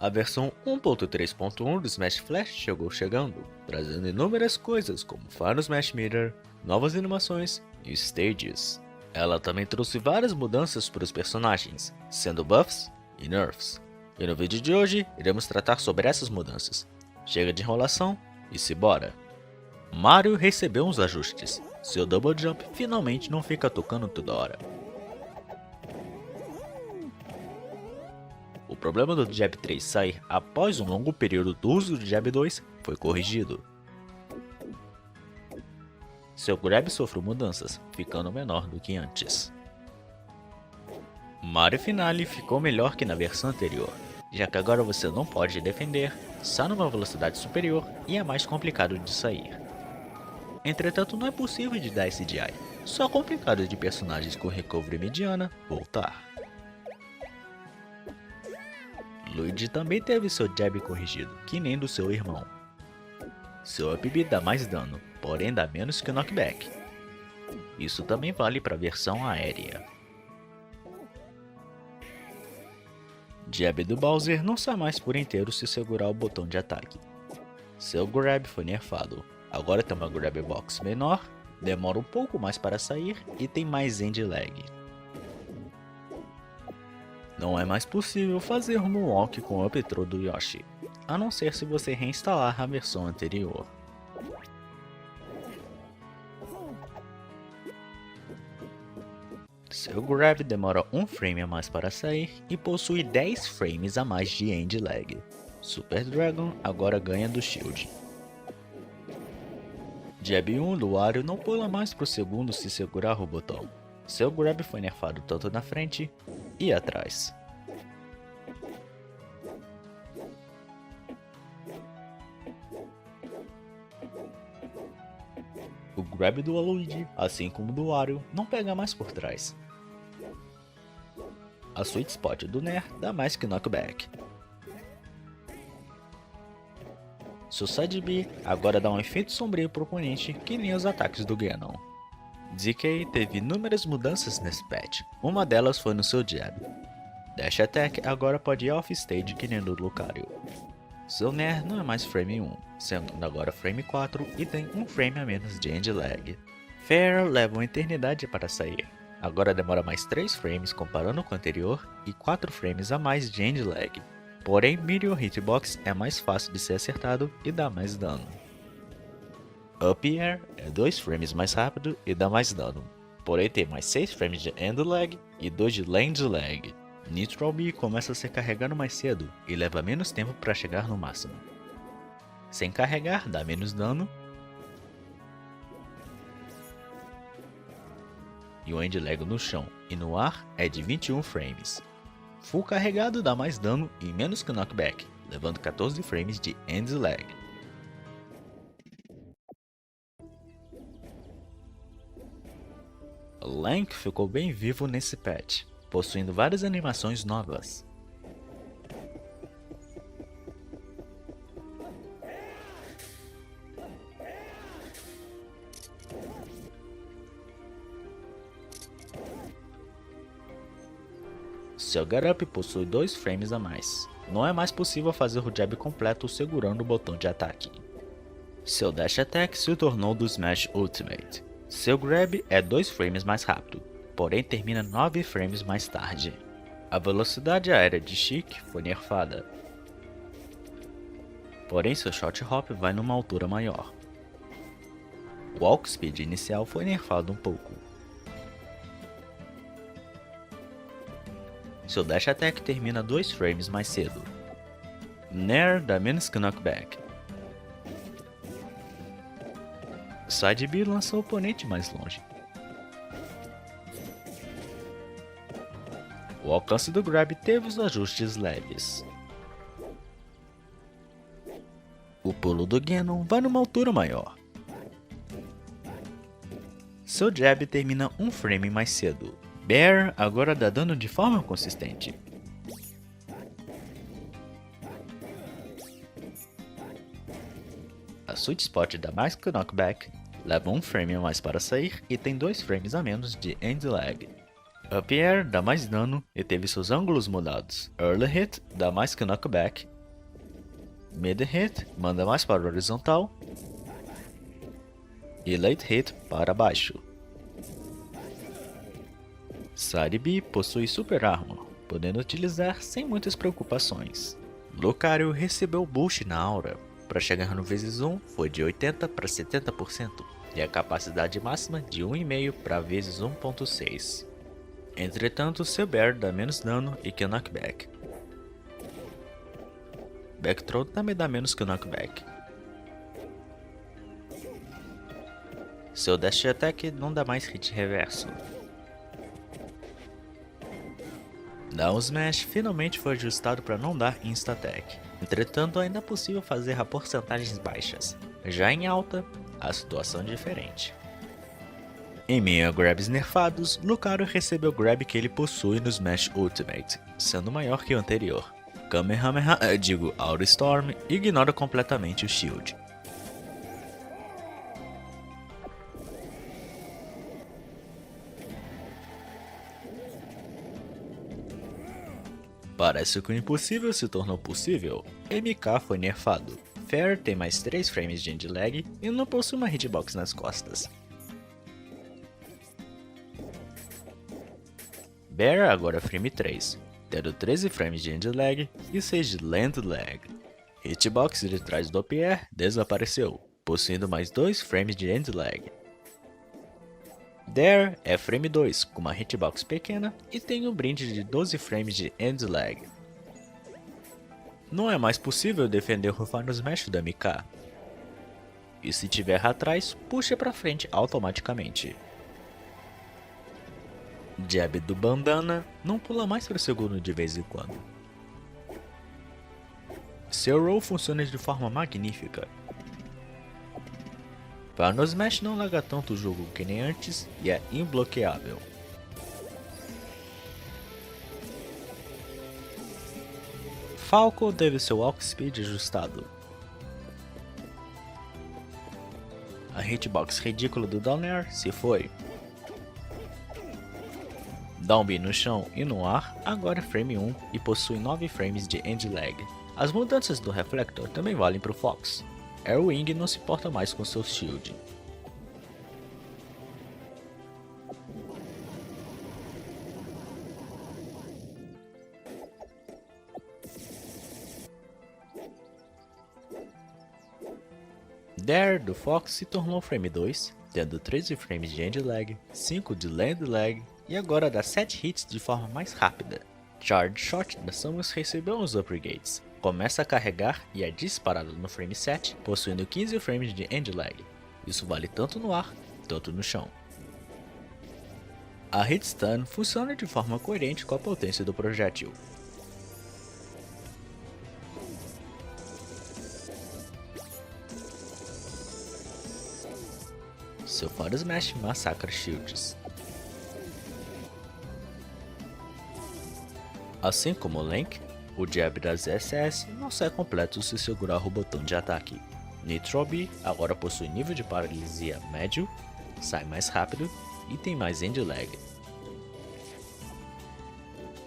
A versão 1.3.1 do Smash Flash chegando, trazendo inúmeras coisas como Final Smash Meter, novas animações e stages. Ela também trouxe várias mudanças para os personagens, sendo buffs e nerfs. E no vídeo de hoje iremos tratar sobre essas mudanças. Chega de enrolação e se bora! Mario recebeu uns ajustes, seu Double Jump finalmente não fica tocando toda hora. O problema do Jab 3 sair após um longo período do uso do Jab 2 foi corrigido. Seu grab sofreu mudanças, ficando menor do que antes. Mario Finale ficou melhor que na versão anterior, já que agora você não pode defender, está numa velocidade superior e é mais complicado de sair. Entretanto, não é possível de dar esse DI, só complicado de personagens com recovery mediana voltar. Luigi também teve seu jab corrigido, que nem do seu irmão. Seu up B dá mais dano, porém dá menos que o knockback. Isso também vale para a versão aérea. Jab do Bowser não sai mais por inteiro se segurar o botão de ataque. Seu grab foi nerfado, agora tem uma grab box menor, demora um pouco mais para sair e tem mais end lag. Não é mais possível fazer moonwalk com o up throw do Yoshi, a não ser se você reinstalar a versão anterior. Seu grab demora um frame a mais para sair e possui 10 frames a mais de end lag. Super Dragon agora ganha do Shield. Jab 1 do Wario não pula mais pro segundo se segurar o botão. Seu grab foi nerfado tanto na frente e atrás. O grab do Luigi, assim como do Wario, não pega mais por trás. A Sweet Spot do Nair dá mais que knockback. Seu Side B agora dá um efeito sombrio pro oponente que nem os ataques do Ganon. DK teve inúmeras mudanças nesse patch, uma delas foi no seu jab. Dash Attack agora pode ir off stage que nem do Lucario. Seu Nair não é mais frame 1, sendo agora frame 4 e tem um frame a menos de end lag. Fair leva uma eternidade para sair, agora demora mais 3 frames comparando com o anterior e 4 frames a mais de end lag. Porém, Meteor Hitbox é mais fácil de ser acertado e dá mais dano. Up Air é 2 frames mais rápido e dá mais dano, porém tem mais 6 frames de end lag e 2 de land lag. Neutral B começa a ser carregado mais cedo e leva menos tempo para chegar no máximo. Sem carregar dá menos dano e o end lag no chão e no ar é de 21 frames. Full carregado dá mais dano e menos que knockback, levando 14 frames de end lag. Link ficou bem vivo nesse patch, possuindo várias animações novas. Seu Get Up possui 2 frames a mais. Não é mais possível fazer o jab completo segurando o botão de ataque. Seu Dash Attack se tornou do Smash Ultimate. Seu grab é 2 frames mais rápido, porém termina 9 frames mais tarde. A velocidade aérea de Chic foi nerfada, porém seu Shot Hop vai numa altura maior. O Walk Speed inicial foi nerfado um pouco. Seu Dash Attack termina 2 frames mais cedo. Nair dá menos que knockback. Side B lança o oponente mais longe. O alcance do grab teve os ajustes leves. O pulo do Ganon vai numa altura maior. Seu jab termina 1 frame mais cedo. Bear agora dá dano de forma consistente. A Sweet Spot dá mais que knockback, leva 1 frame a mais para sair e tem 2 frames a menos de end lag. Up Air dá mais dano e teve seus ângulos mudados. Early Hit dá mais que knockback. Mid Hit manda mais para o horizontal. E Late Hit para baixo. Side B possui Super Armor, podendo utilizar sem muitas preocupações. Lucario recebeu boost na aura. Para chegar no vezes 1 foi de 80 para 70% e a capacidade máxima de 1,5 para vezes 1.6. Entretanto, seu Bear dá menos dano e que o knockback. Backthrow também dá menos que o knockback. Seu Dash Attack não dá mais hit reverso. Down Smash finalmente foi ajustado para não dar Insta-Attack. Entretanto, ainda é possível fazer a porcentagens baixas. Já em alta, a situação é diferente. Em meio a grabs nerfados, Lucario recebeu o grab que ele possui no Smash Ultimate, sendo maior que o anterior. Kamehameha, Aura Storm, ignora completamente o Shield. Parece que o impossível se tornou possível. MK foi nerfado. Fair tem mais 3 frames de end lag e não possui uma hitbox nas costas. Bear agora frame 3, tendo 13 frames de end lag e 6 de land lag. Hitbox de trás do Pierre desapareceu, possuindo mais 2 frames de end lag. Dare é frame 2 com uma hitbox pequena e tem um brinde de 12 frames de end lag. Não é mais possível defender o Final Smash do MK. E se tiver atrás, puxa para frente automaticamente. Jab do Bandana não pula mais para o segundo de vez em quando. Seu roll funciona de forma magnífica. Final Smash não larga tanto o jogo que nem antes e é imbloqueável. Falco teve seu walk speed ajustado. A hitbox ridícula do Down Air se foi. Down B no chão e no ar agora é frame 1 e possui 9 frames de end lag. As mudanças do Reflector também valem para o Fox. Air Wing não se importa mais com seu shield. Dare do Fox se tornou frame 2, tendo 13 frames de end lag, 5 de land lag e agora dá 7 hits de forma mais rápida. Charge Shot da Samus recebeu os upgrades, começa a carregar e é disparado no frame 7, possuindo 15 frames de end lag. Isso vale tanto no ar, tanto no chão. A Hit Stun funciona de forma coerente com a potência do projétil. Seu Final Smash massacra shields. Assim como o Link, o jab das SS não sai completo se segurar o botão de ataque. Nitro B agora possui nível de paralisia médio, sai mais rápido e tem mais end lag.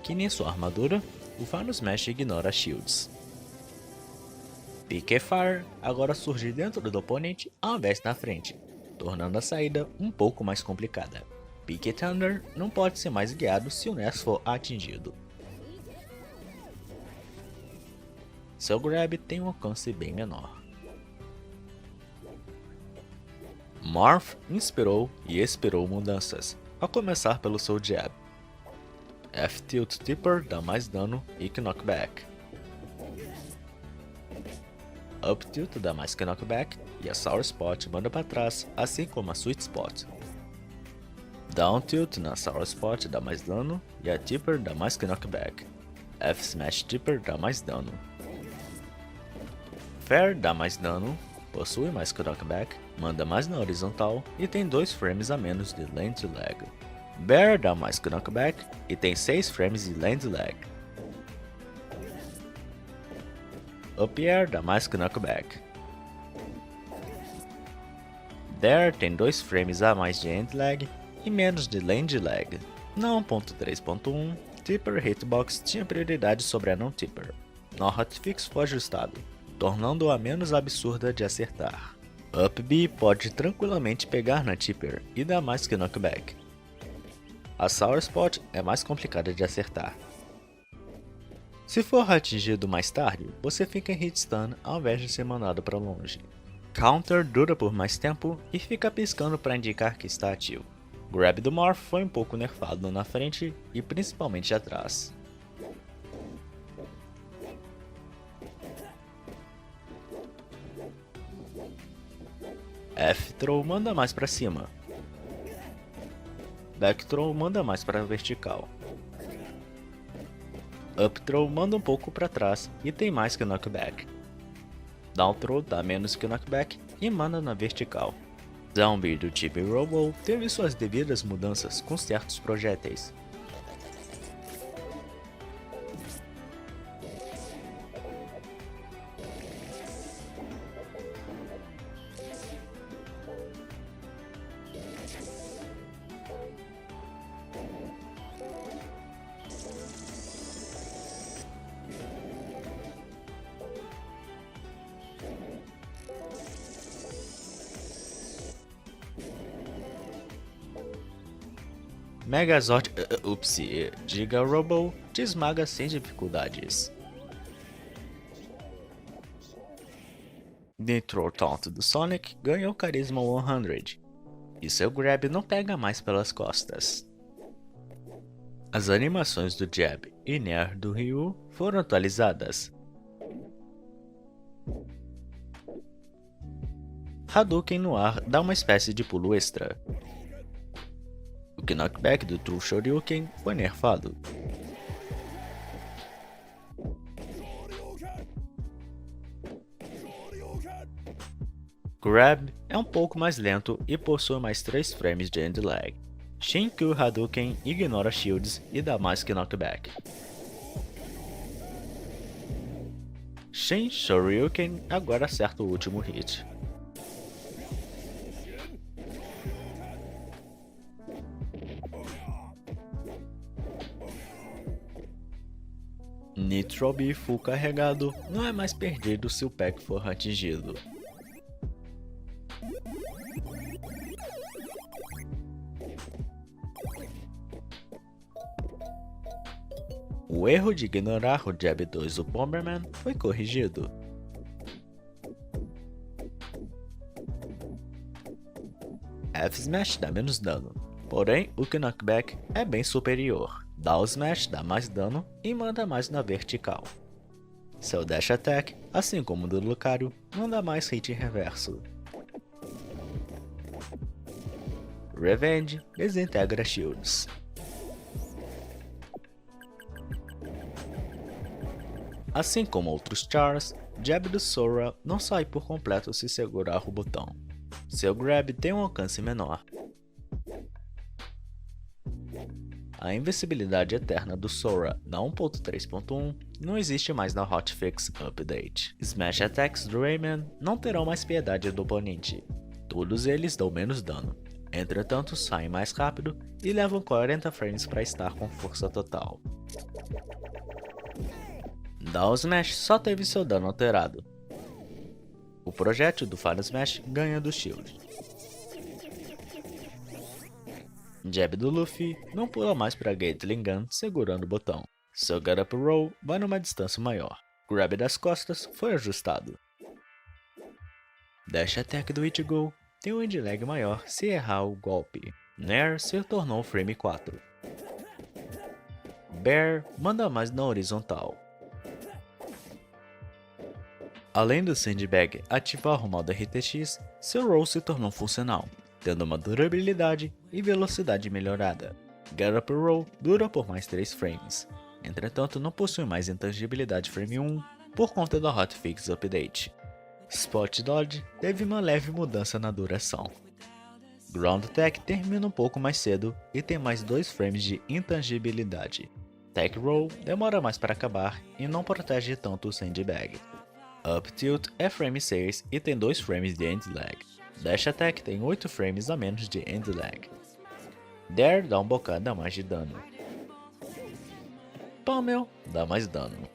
Que nem sua armadura, o Final Smash ignora shields. Pique Fire agora surge dentro do oponente ao invés na frente, tornando a saída um pouco mais complicada. Pique Thunder não pode ser mais guiado se o Ness for atingido. Seu grab tem um alcance bem menor. Morph inspirou e esperou mudanças, a começar pelo seu jab. F-Tilt Tipper dá mais dano e que knockback. Up Tilt dá mais que knockback e a Sour Spot manda para trás, assim como a Sweet Spot. Down Tilt na Sour Spot dá mais dano e a Tipper dá mais que knockback. F-Smash Tipper dá mais dano. Fair dá mais dano, possui mais que knockback, manda mais na horizontal e tem 2 frames a menos de land lag. Bear dá mais que knockback e tem 6 frames de land lag. Up Air dá mais que knockback. Dare tem 2 frames a mais de end lag e menos de land lag. Na 1.3.1, Tipper Hitbox tinha prioridade sobre a não-Tipper. No hotfix foi ajustado, tornando-a menos absurda de acertar. Up B pode tranquilamente pegar na Tipper e dá mais que knockback. A Sour Spot é mais complicada de acertar. Se for atingido mais tarde, você fica em hit stun ao invés de ser mandado para longe. Counter dura por mais tempo e fica piscando para indicar que está ativo. Grab do Morph foi um pouco nerfado na frente e principalmente atrás. F-Throw manda mais para cima. Back-Throw manda mais para vertical. Up-Throw manda um pouco para trás e tem mais que knockback. Down-Throw dá menos que knockback e manda na vertical. Zombie do Chibi Robo teve suas devidas mudanças com certos projéteis. Megazord Giga Robo te esmaga sem dificuldades. Nitro Taunt do Sonic ganhou Carisma 100, e seu Grab não pega mais pelas costas. As animações do Jab e Nair do Ryu foram atualizadas. Hadouken no ar dá uma espécie de pulo extra. O knockback do True Shoryuken foi nerfado. Grab é um pouco mais lento e possui mais 3 frames de end lag. Shinkyu Hadouken ignora shields e dá mais que knockback. Shin Shoryuken agora acerta o último hit. Nitro B full carregado não é mais perdido se o pack for atingido. O erro de ignorar o Jab 2 do Bomberman foi corrigido. F-Smash dá menos dano, porém o knockback é bem superior. Down Smash dá mais dano e manda mais na vertical. Seu Dash Attack, assim como o do Lucario, manda mais hit em reverso. Revenge desintegra shields. Assim como outros Chars, Jab do Sora não sai por completo se segurar o botão. Seu Grab tem um alcance menor. A invencibilidade eterna do Sora na 1.3.1 não existe mais na Hotfix Update. Smash Attacks do Rayman não terão mais piedade do oponente. Todos eles dão menos dano, entretanto saem mais rápido e levam 40 frames para estar com força total. Down Smash só teve seu dano alterado. O projétil do Final Smash ganha do Shield. Jab do Luffy não pula mais para Gatling Gun segurando o botão. Seu Get Up Roll vai numa distância maior. Grab das costas foi ajustado. Dash Attack do Ichigo tem um end lag maior se errar o golpe. Nair se tornou frame 4. Bear manda mais na horizontal. Além do Sandbag ativar o modo RTX, seu roll se tornou funcional, tendo uma durabilidade e velocidade melhorada. Get Up Roll dura por mais 3 frames, entretanto não possui mais intangibilidade frame 1 por conta da Hotfix Update. Spot Dodge teve uma leve mudança na duração. Ground Attack termina um pouco mais cedo e tem mais 2 frames de intangibilidade. Tech Roll demora mais para acabar e não protege tanto o Sandbag. Up Tilt é frame 6 e tem 2 frames de end lag. Dash Attack tem 8 frames a menos de end lag. Dare dá um bocado a mais de dano. Pummel dá mais dano.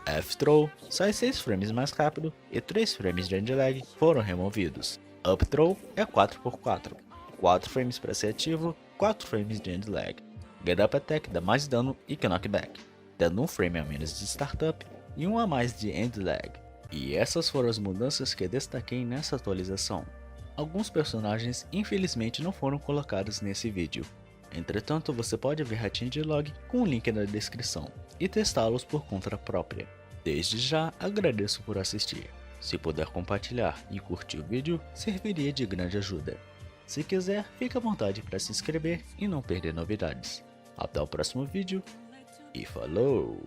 F-Throw sai 6 frames mais rápido e 3 frames de end lag foram removidos. Up-Throw é 4x4, 4 frames para ser ativo, 4 frames de end lag. Get Up Attack dá mais dano e knockback, dando 1 frame a menos de startup e 1 a mais de end lag. E essas foram as mudanças que destaquei nessa atualização. Alguns personagens infelizmente não foram colocados nesse vídeo. Entretanto, você pode ver a changelog com o link na descrição e testá-los por conta própria. Desde já agradeço por assistir. Se puder compartilhar e curtir o vídeo, serviria de grande ajuda. Se quiser, fique à vontade para se inscrever e não perder novidades. Até o próximo vídeo e falou!